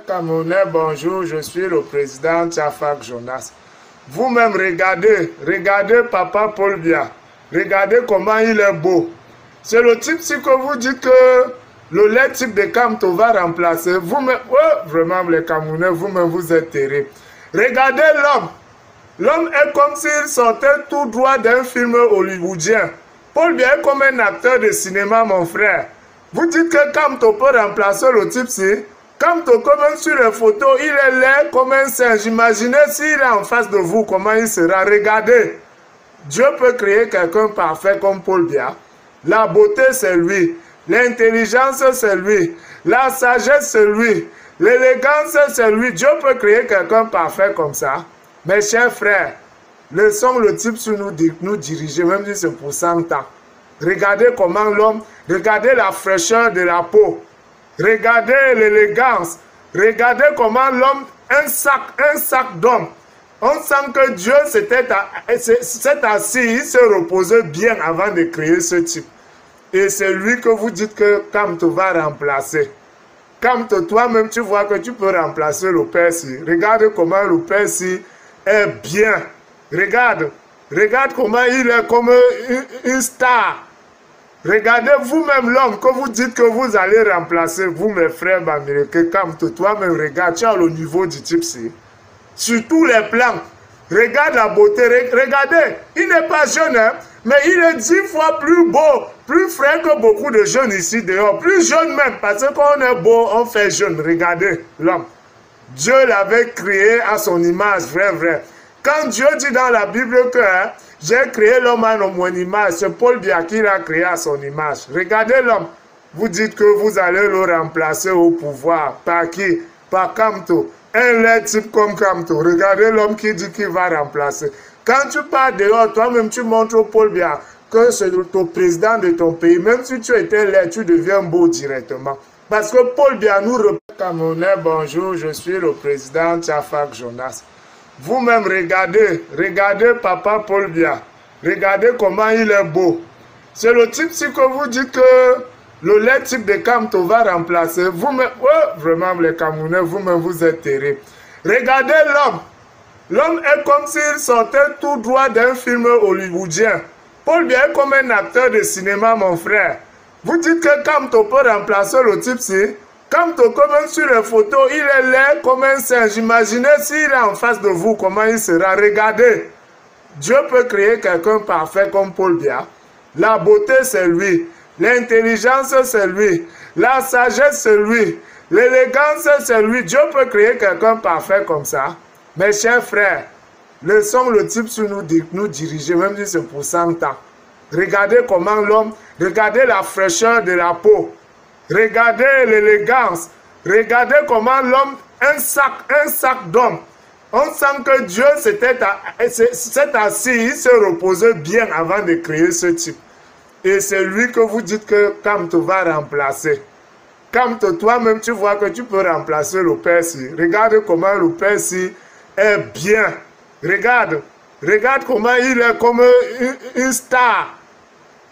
Camerounais, bonjour, je suis le président Tchafak Jonas. Vous-même, regardez Papa Paul Biya. Regardez comment il est beau. C'est le type si que vous dites que le lait type de Kamto va remplacer. Vous-même, oh, vraiment les Camerounais, vous-même vous êtes terribles. Regardez l'homme. L'homme est comme s'il sortait tout droit d'un film hollywoodien. Paul Biya est comme un acteur de cinéma, mon frère. Vous dites que Kamto peut remplacer le type-ci. Kamto, comme sur les photos, il est laid comme un singe. Imaginez s'il est en face de vous, comment il sera. Regardez. Dieu peut créer quelqu'un parfait comme Paul Biya. La beauté, c'est lui. L'intelligence, c'est lui. La sagesse, c'est lui. L'élégance, c'est lui. Dieu peut créer quelqu'un parfait comme ça. Mes chers frères, laissons le type sur nous diriger, même si c'est pour 100 ans. Regardez comment l'homme, regardez la fraîcheur de la peau. Regardez l'élégance. Regardez comment l'homme, un sac d'homme. On sent que Dieu s'est assis, il s'est reposé bien avant de créer ce type. Et c'est lui que vous dites que Kamto va remplacer. Kamto, toi-même, tu vois que tu peux remplacer le Persi. Regarde comment le Persi est bien. Regarde comment il est comme une star. Regardez vous-même l'homme que vous dites que vous allez remplacer, vous mes frères américains, Kamto, toi-même, regarde, tu as le niveau du type-ci. Sur tous les plans, regarde la beauté, regardez, il n'est pas jeune, hein, mais il est 10 fois plus beau, plus frais que beaucoup de jeunes ici dehors, plus jeune même, parce qu'on est beau, on fait jeune, regardez l'homme. Dieu l'avait créé à son image, vrai. Quand Dieu dit dans la Bible que hein, j'ai créé l'homme à mon image, c'est Paul Biya qui l'a créé à son image. Regardez l'homme. Vous dites que vous allez le remplacer au pouvoir. Par qui? Par Kamto. Un lait type comme Kamto. Regardez l'homme qui dit qu'il va remplacer. Quand tu pars dehors, toi-même tu montres au Paul Biya que c'est le président de ton pays. Même si tu étais laid, tu deviens beau directement. Parce que Paul Biya nous représente. Camerounais, bonjour, je suis le président Tchafak Jonas. Vous-même, regardez Papa Paul Biya. Regardez comment il est beau. C'est le type si que vous dites que le lait type de Kamto va remplacer. Vous-même, oh, vraiment les Camerounais, vous-même vous êtes terribles. Regardez l'homme. L'homme est comme s'il sortait tout droit d'un film hollywoodien. Paul Biya est comme un acteur de cinéma, mon frère. Vous dites que Kamto peut remplacer le type-ci. Kamto, comme sur les photos, il est laid comme un singe. Imaginez s'il est en face de vous, comment il sera. Regardez. Dieu peut créer quelqu'un parfait comme Paul Biya. La beauté, c'est lui. L'intelligence, c'est lui. La sagesse, c'est lui. L'élégance, c'est lui. Dieu peut créer quelqu'un parfait comme ça. Mes chers frères, laissons le type sur nous diriger, même si c'est pour 100 ans. Regardez comment l'homme, regardez la fraîcheur de la peau. Regardez l'élégance. Regardez comment l'homme, un sac d'homme. On sent que Dieu s'est assis, il s'est reposé bien avant de créer ce type. Et c'est lui que vous dites que Kamto va remplacer. Kamto, toi-même, tu vois que tu peux remplacer le Persi. Regarde comment le Persi est bien. Regarde comment il est comme une star.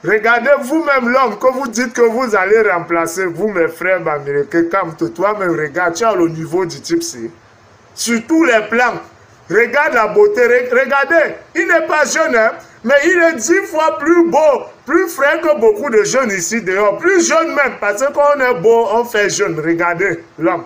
Regardez vous-même l'homme que vous dites que vous allez remplacer, vous mes frères américains, Kamto, toi-même, regarde, tu as le niveau du type-ci. Sur tous les plans, regarde la beauté, regardez, il n'est pas jeune, hein, mais il est 10 fois plus beau, plus frais que beaucoup de jeunes ici dehors, plus jeune même, parce qu'on est beau, on fait jeune, regardez l'homme.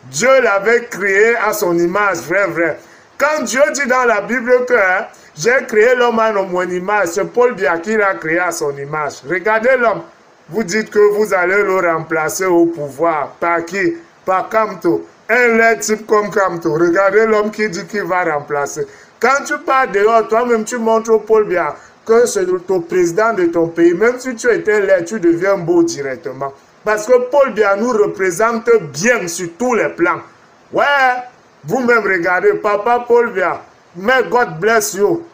Dieu l'avait créé à son image, vrai. Quand Dieu dit dans la Bible que hein, j'ai créé l'homme à mon image, c'est Paul Biya qui l'a créé à son image. Regardez l'homme. Vous dites que vous allez le remplacer au pouvoir. Par qui? Par Kamto. Un lait type comme Kamto. Regardez l'homme qui dit qu'il va remplacer. Quand tu pars dehors, toi-même tu montres au Paul Biya que c'est le président de ton pays. Même si tu étais laid, tu deviens beau directement. Parce que Paul Biya nous représente bien sur tous les plans. Ouais, vous-même regardez, Papa Paul Biya. May God bless you.